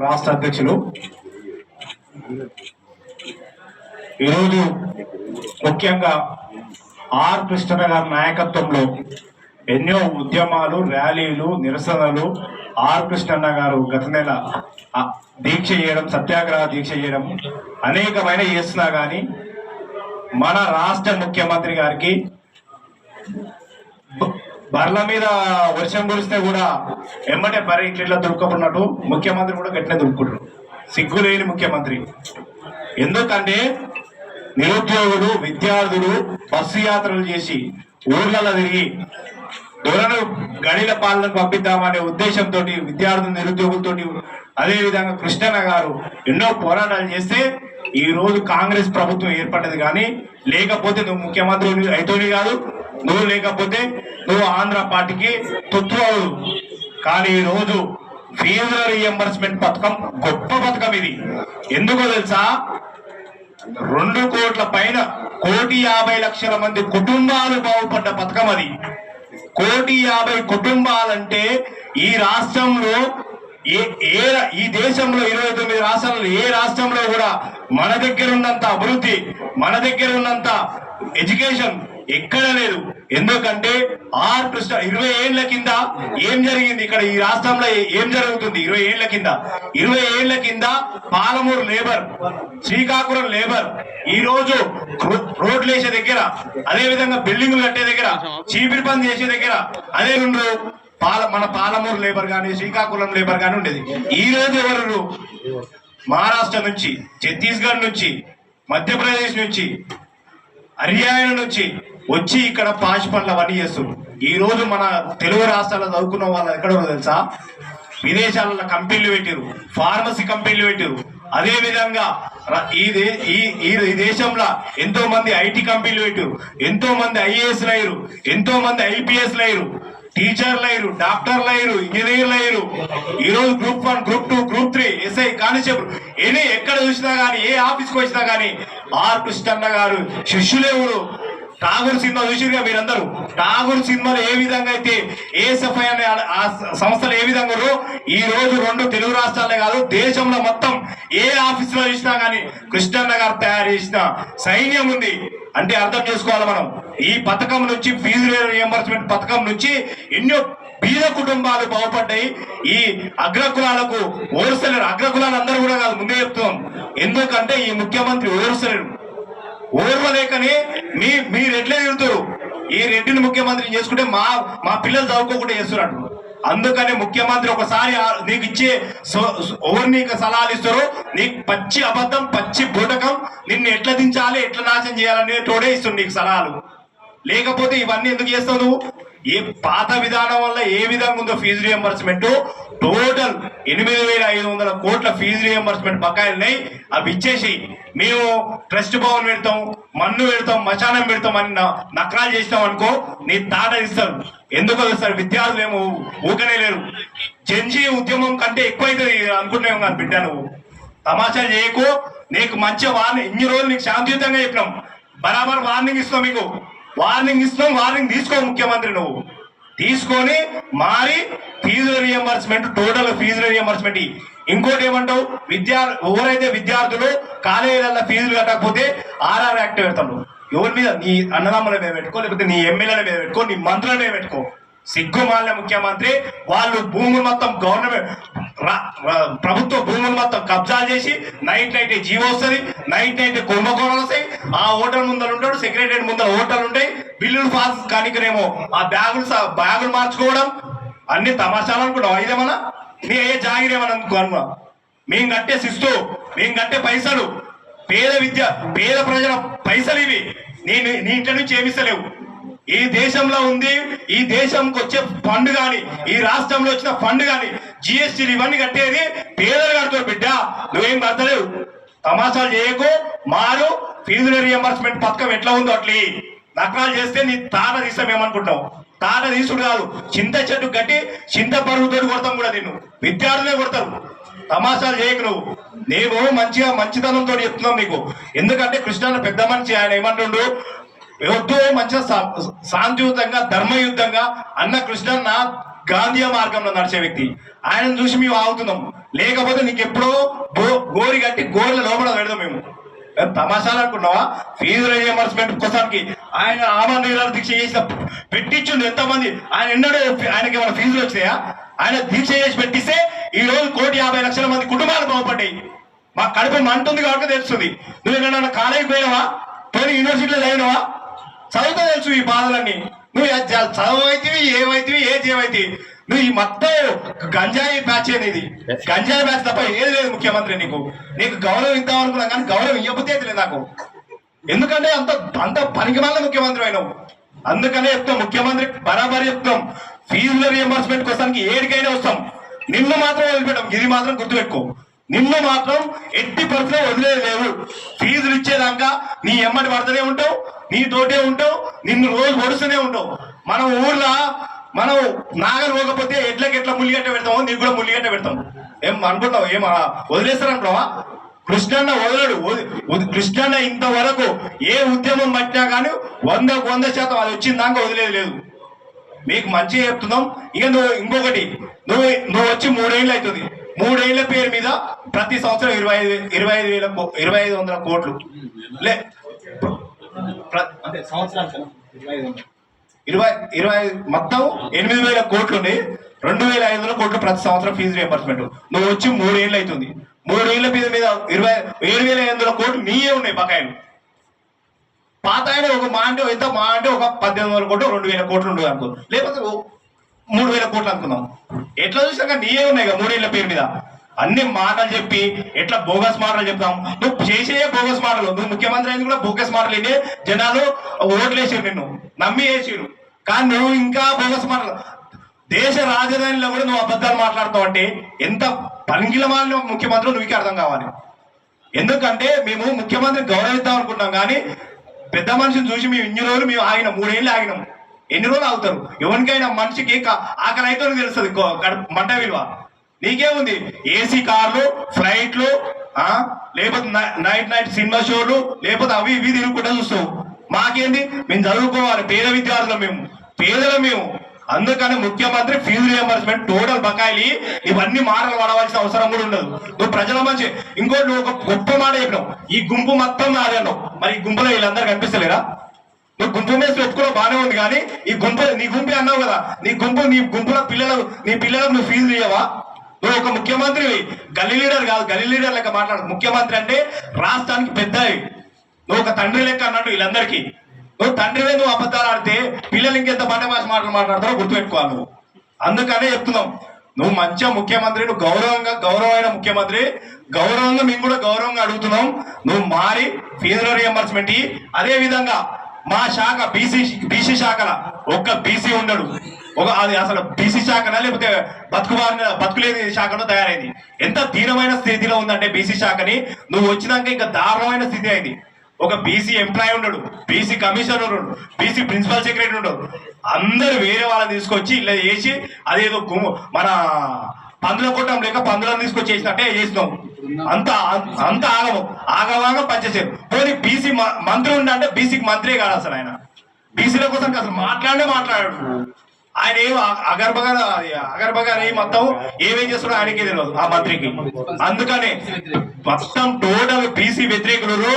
రాష్ట్ర అధ్యక్షులు ఈరోజు ముఖ్యంగా ఆర్ కృష్ణ గారి నాయకత్వంలో ఎన్నో ఉద్యమాలు, ర్యాలీలు, నిరసనలు ఆర్ కృష్ణన్న గారు గత నెల దీక్ష చేయడం, సత్యాగ్రహ దీక్ష చేయడం అనేకమైన చేస్తున్నా కానీ మన రాష్ట్ర ముఖ్యమంత్రి గారికి బర్ల మీద వర్షం కురిస్తే కూడా ఎమ్మటే పరి ఇట్లా దుడుకున్నట్టు ముఖ్యమంత్రి కూడా గట్టినే దుడుకుంటారు. సిగ్గులేని ముఖ్యమంత్రి. ఎందుకంటే నిరుద్యోగులు, విద్యార్థులు బస్సు యాత్రలు చేసి ఊర్లలో తిరిగి దొరను గడిల పాలనకు పంపిద్దామనే ఉద్దేశంతో విద్యార్థులు, నిరుద్యోగులతో అదేవిధంగా కృష్ణన్న గారు ఎన్నో పోరాటాలు చేస్తే ఈ రోజు కాంగ్రెస్ ప్రభుత్వం ఏర్పడ్డది. కానీ లేకపోతే నువ్వు ముఖ్యమంత్రి అయితేనే కాదు, నువ్వు లేకపోతే నువ్వు ఆంధ్ర పార్టీకి తొత్తు అవు. కానీ ఈ రోజు ఫీజుల రీఎంబర్స్మెంట్ పథకం గొప్ప పథకం. ఇది ఎందుకో తెలుసా? 2 కోట్ల పైన 1,50,00,000 మంది కుటుంబాలు బాగుపడ్డ పథకం అది. 1,50,00,000 కుటుంబాలంటే ఈ రాష్ట్రంలో ఈ దేశంలో 29 రాష్ట్రాలలో ఏ రాష్ట్రంలో కూడా మన దగ్గర ఉన్నంత అభివృద్ధి, మన దగ్గర ఉన్నంత ఎడ్యుకేషన్ ఎక్కడ లేదు. ఎందుకంటే ఆర్ కృష్ణ 20 ఏళ్ల కింద ఏం జరిగింది ఇక్కడ ఈ రాష్ట్రంలో, ఏం జరుగుతుంది 20 ఏళ్ల కింద పాలమూరు లేబర్, శ్రీకాకుళం లేబర్ ఈ రోజు రోడ్లు వేసే దగ్గర, అదే విధంగా బిల్డింగ్లు కట్టే దగ్గర, చీపిరి పని చేసే దగ్గర, అదే మన పాలమూరు లేబర్ కానీ శ్రీకాకుళం లేబర్ కానీ ఉండేది. ఈ రోజు ఎవరు మహారాష్ట్ర నుంచి, ఛత్తీస్గఢ్ నుంచి, మధ్యప్రదేశ్ నుంచి, హర్యానా నుంచి వచ్చి ఇక్కడ పాచి పనులు అవన్నీ చేస్తారు. ఈ రోజు మన తెలుగు రాష్ట్రాల్లో చదువుకున్న వాళ్ళు ఎక్కడ తెలుసా? విదేశాలలో కంపెనీలు పెట్టారు, ఫార్మసీ కంపెనీలు పెట్టారు. అదే విధంగా ఈ దేశంలో ఎంతో మంది ఐటీ కంపెనీలు పెట్టారు, ఎంతో మంది ఐఏఎస్లు అయ్యారు, ఎంతో మంది ఐపీఎస్లు అయ్యారు, టీచర్లు అయ్యారు, డాక్టర్లు అయ్యారు, ఇంజనీర్లు అయ్యారు. ఈ రోజు group 1, group 2, group 3, SI, constable ఎక్కడ చూసినా కానీ, ఏ ఆఫీస్కి వచ్చినా కానీ ఆర్ కృష్ణన్న గారు శిష్యులు ఎవరు? ఠాగూర్ సినిమా చూసిరుగా మీరందరూ. ఠాగూర్ సినిమాలో ఏ విధంగా అయితే ఏఎస్ఎఫ్ఐ అనే ఆ సంస్థలు ఏ విధంగా ఈ రోజు 2 తెలుగు రాష్ట్రాలే కాదు దేశంలో మొత్తం ఏ ఆఫీసులో చూసినా కానీ కృష్ణన్న గారు తయారు చేసిన సైన్యం ఉంది. అంటే అర్థం చేసుకోవాలి మనం. ఈ పథకం నుంచి, ఫీజు రియంబర్స్మెంట్ పథకం నుంచి ఎన్నో బీద కుటుంబాలు బాగుపడ్డాయి. ఈ అగ్రకులాలకు ఓర్సలేరు. అగ్రకులాలు అందరూ కూడా కాదు, ముందే చెప్తున్నాం. ఎందుకంటే ఈ ముఖ్యమంత్రి ఓర్సలేరు. ఓర్వలేకనే మీరు ఎట్లే తిరుగుతారు. ఈ రెడ్డిని ముఖ్యమంత్రిని చేసుకుంటే మా పిల్లలు చదువుకోకుండా చేస్తున్నట్టు. అందుకనే ముఖ్యమంత్రి ఒకసారి నీకు ఇచ్చే ఎవరు నీకు సలహాలు ఇస్తారో, నీకు పచ్చి అబద్ధం, పచ్చి బూటకం, నిన్ను ఎట్లా దించాలి, ఎట్లా నాశనం చేయాలనే తోడే ఇస్తుంది నీకు సలహాలు. లేకపోతే ఇవన్నీ ఎందుకు చేస్తావు నువ్వు? ఏ పాత విధానం వల్ల ఏ విధంగా ఉందో ఫీజు రియంబర్స్మెంట్ టోటల్ 8,500 కోట్ల ఫీజు రియంబర్స్మెంట్ బకాయిలున్నాయి. అవి ఇచ్చేసి మేము ట్రస్ట్ భవన్ పెడతాం, మన్ను పెడతాం, మశానం పెడతాం అని నకరాలు చేసినాం అనుకో, నీ తాట ఇస్తారు. ఎందుకో ఇస్తారు? విద్యార్థులు ఏమో ఊకనే లేరు. జంజీ ఉద్యమం కంటే ఎక్కువైతుంది అనుకుంటున్నాం కానీ బిడ్డ, నువ్వు తమాషాలు చేయకు. నీకు మంచి వార్నింగ్, ఇన్ని రోజులు నీకు శాంతియుతంగా చెప్పినాం, బరాబర్ వార్నింగ్ ఇస్తాం. మీకు వార్నింగ్ ఇస్తాం. వార్నింగ్ తీసుకో ముఖ్యమంత్రి, నువ్వు తీసుకొని మారి fee reimbursement, total fee reimbursement. ఇంకోటి ఏమంటావు? ఎవరైతే విద్యార్థులు కాలేజీలలో ఫీజులు కట్టకపోతే ఆర్ఆర్ యాక్ట్ పెడతాడు. ఎవరి మీద? నీ అన్నదమ్ముల మీద పెట్టుకో, లేకపోతే నీ ఎమ్మెల్యేల మీద పెట్టుకో, నీ మంత్రుల మీద పెట్టుకో. సిగ్గుమాలిన ముఖ్యమంత్రి. వాళ్ళు భూములు మొత్తం గవర్నమెంట్ ప్రభుత్వ భూములు మొత్తం కబ్జాలు చేసి నైట్ జీవో వస్తుంది, నైట్ కుంభకోణాలు వస్తాయి. ఆ హోటల్ ముందర ఉంటాడు, సెక్రటరీ ముందర హోటల్ ఉంటాయి, బిల్లులు పాస్ కానికనేమో ఆ బ్యాగులు మార్చుకోవడం. అన్ని తమాషాలు అనుకుంటాం. ఇదేమన్నా నీ అయ్యే జాగిరేమని అనుకో. మేము కట్టే శిస్తు, మేము కట్టే పైసలు, పేద ప్రజల పైసలు ఇవి. నీ ఇంటి నుంచి ఏమిస్తలేవు. ఈ దేశంలో ఉంది, ఈ దేశంకి వచ్చే ఫండ్ కానీ, ఈ రాష్ట్రంలో వచ్చిన ఫండ్ కానీ, జిఎస్టీలు ఇవన్నీ కట్టేది పేదలు కడతారు బిడ్డ, నువ్వేం కడతలేవు. తమాషాలు చేయకు. మారు ఫీజు రియంబర్స్మెంట్ పథకం ఎట్లా ఉందో అట్లీ. నకరాలు చేస్తే నీ తాట తీస్తామేమనుకుంటావు? తాట తీసుడు కాదు, చింత చెట్టు కట్టి చింత పరుగుతో కొడతాం కూడా. నిన్ను విద్యార్థులే కొడతారు. తమాషాలు చేయకు నువ్వు. నేను మంచితనంతో చెప్తున్నాం నీకు. ఎందుకంటే కృష్ణన్న పెద్ద మనిషి, ఆయన ఏమంటుండు, వద్దు మంచిగా శాంతియుతంగా ధర్మయుద్ధంగా అన్న కృష్ణన్న గాంధీ మార్గంలో నడిచే వ్యక్తి. ఆయనను చూసి మేము ఆగుతున్నాం. లేకపోతే నీకు ఎప్పుడో గోరి కట్టి గోర్ల లోపల పెడదాం మేము. తమాషాలు అనుకున్నావా? ఫీజు రియంబర్స్మెంట్ కోసానికి ఆయన ఆమరణ దీక్ష చేసిన పెట్టించుండు ఎంతమంది. ఆయన ఎన్నడూ ఆయనకి ఏమైనా ఫీజులు వచ్చినాయా? ఆయన దీక్ష చేసి పెట్టిస్తే ఈ రోజు 1,50,00,000 మంది కుటుంబాలు బాగుపడ్డాయి. మా కడుపు మంటుంది కాబట్టి తెలుస్తుంది. నువ్వు ఎక్కడన్నా కాలేజీకి పోయినావా? పోయి యూనివర్సిటీలో చదివినావా? చదువుతా తెలుసు ఈ బాధలన్నీ. నువ్వు చదువు అవుతావి, ఏమైతివి, ఏమైతివి. నువ్వు ఈ మొత్తం గంజాయి బ్యాచ్ అనేది, గంజాయి బ్యాచ్ తప్ప ఏది లేదు ముఖ్యమంత్రి. నీకు గౌరవం ఇద్దాం అనుకున్నాం కానీ గౌరవం ఇవ్వబుద్ధి లేదు నాకు. ఎందుకంటే అంత పనికిమాల ముఖ్యమంత్రి అయినావు. అందుకనే చెప్తాం, ముఖ్యమంత్రి బరాబరి చెప్తాం, ఫీజుల రియంబర్స్మెంట్ కోసానికి ఏడికైనా వస్తాం. నిన్ను మాత్రం వదిలిపెట్టాం. ఇది మాత్రం గుర్తుపెట్టుకో. నిన్ను మాత్రం ఎట్టి పరిస్థితుల్లో వదిలేదు లేదు. ఫీజులు ఇచ్చేదాకా నీ ఎమ్మటి పడుతూనే ఉంటావు, నీతోటే ఉంటావు, నిన్ను రోజు పొడుస్తూనే ఉంటావు. మనం ఊర్లో మనం నాగలు పోకపోతే ఎట్లా ముల్లిగట్ట పెడతామో నీకు కూడా ముల్లిగట్ట పెడతాం. ఏం అనుకుంటావు? ఏం వదిలేస్తారంటావా? కృష్ణన్న వదలడు. కృష్ణన్న ఇంతవరకు ఏ ఉద్యమం పట్టినా కానీ 100% అది వచ్చిన దాకా వదిలేదు లేదు. మీకు మంచిగా చెప్తున్నాం. ఇక నువ్వు ఇంకొకటి, నువ్వు వచ్చి 3 ఏళ్ళు అవుతుంది. 3 ఏళ్ల పేరు మీద ప్రతి సంవత్సరం 25,500 కోట్లు లే మొత్తం 8,000 కోట్లు ఉన్నాయి. 2,500 కోట్లు ప్రతి సంవత్సరం ఫీజు రియంబర్స్మెంట్. నువ్వు వచ్చి 3 ఏళ్ళు అవుతుంది. 3 ఏళ్ల మీద 27,500 కోట్లు నీయే ఉన్నాయి బకాయిలు. పాత ఆయన ఒక మా అంటే ఒక 1,800 కోట్లు 2,000 కోట్లు ఉండదు అనుకో, లేకపోతే 3,000 కోట్లు అనుకుందాం. ఎట్లా చూసాక నీయే ఉన్నాయి కదా 3 ఏళ్ల పేరు మీద. అన్ని మాటలు చెప్పి ఎట్లా బోగస్ మాటలు చెప్తాం. నువ్వు చేసే బోగస్ మాటలు. నువ్వు ముఖ్యమంత్రి అయింది కూడా బోగస్ మాటలు ఇదే. జనాలు ఓట్లేసారు, నిన్ను నమ్మి వేసారు. కానీ నువ్వు ఇంకా బోగస్ మాటలు. దేశ రాజధానిలో కూడా నువ్వు అబద్ధాలు మాట్లాడుతావు అంటే ఎంత పనికిలమాలిన ముఖ్యమంత్రి నువ్వుకి అర్థం కావాలి. ఎందుకంటే మేము ముఖ్యమంత్రి గౌరవిద్దాం అనుకుంటాం కానీ పెద్ద మనిషిని చూసి మేము ఇన్ని రోజులు మేము ఆగినాం. 3 ఏళ్ళు ఆగినాం. ఎన్ని రోజులు ఆగుతారు? ఎవరికైనా మనిషికి ఆకలి అయితే తెలుస్తుంది మంట విలువ. నీకేముంది? ఏసీ కార్లు, ఫ్లైట్లు, లేకపోతే నైట్ సినిమా షోలు, లేకపోతే అవి ఇవి తిరుగుకుంటా చూస్తావు. మాకేంది? మేము చదువుకోవాలి. పేద విద్యార్థులు మేము. అందుకని ముఖ్యమంత్రి ఫీజు రియంబర్స్మెంట్ టోటల్ బకాయిలు ఇవన్నీ మాటలు పడవలసిన అవసరం కూడా ఉండదు. నువ్వు ప్రజల మంచి ఇంకోటి నువ్వు ఒక గొప్ప మాట చెప్పినావు, ఈ గుంపు మొత్తం నాదే అన్నావు. మరి ఈ గుంపులో వీళ్ళందరూ కనిపిస్తలేరా? నువ్వు గుంపు మీద పెట్టుకోవడం బాగానే ఉంది కానీ నీ గుంపే అన్నావు కదా, నీ గుంపులో నీ పిల్లలకు నువ్వు ఫీజులు ఇవ్వవా? నువ్వు ఒక ముఖ్యమంత్రి, గల్లీ లీడర్ కాదు. గల్లీ లీడర్ లెక్క మాట్లాడు. ముఖ్యమంత్రి అంటే రాష్ట్రానికి పెద్దవి. నువ్వు ఒక తండ్రి లెక్క అన్నట్టు వీళ్ళందరికీ. నువ్వు తండ్రివే నువ్వు అబద్ధాలు ఆడితే పిల్లలు ఇంకెంత బండ భాష మాటలు మాట్లాడతారో గుర్తుపెట్టుకోవాలి నువ్వు. అందుకనే చెప్తున్నాం, నువ్వు మంచిగా ముఖ్యమంత్రి, నువ్వు గౌరవమైన ముఖ్యమంత్రి. గౌరవంగా మేము కూడా గౌరవంగా అడుగుతున్నాం. నువ్వు మారి ఫీజుల రియంబర్స్మెంట్. అదే విధంగా మా శాఖ బీసీ శాఖల ఒక్క బీసీ ఉండడు. అది అసలు బీసీ శాఖనా లేకపోతే బతుకులేని శాఖలో తయారైంది. ఎంత దీనమైన స్థితిలో ఉందంటే బీసీ శాఖని నువ్వు వచ్చినాక ఇంకా దారుణమైన స్థితి అయింది. ఒక బీసీ ఎంప్లాయీ ఉండడు, బీసీ కమిషనర్ ఉండడు, బీసీ ప్రిన్సిపల్ సెక్రటరీ ఉండడు. అందరు వేరే వాళ్ళని తీసుకొచ్చి ఇలా చేసి అదేదో మన పందుల కొట్టం లేక పందులను తీసుకొచ్చి చేసినట్టే చేసినాం. అంత ఆగవాగం పనిచేసారు. పోనీ బీసీ మంత్రి ఉండంటే బీసీకి మంత్రే కాదు అసలు. ఆయన బీసీల కోసం అసలు మాట్లాడాడు. ఆయన ఏం అగర్బగారు మొత్తం ఏమేం చేస్తున్నాడో ఆయనకే తెలియదు ఆ మంత్రికి. అందుకనే మొత్తం టోటల్ బీసీ వ్యతిరేకులు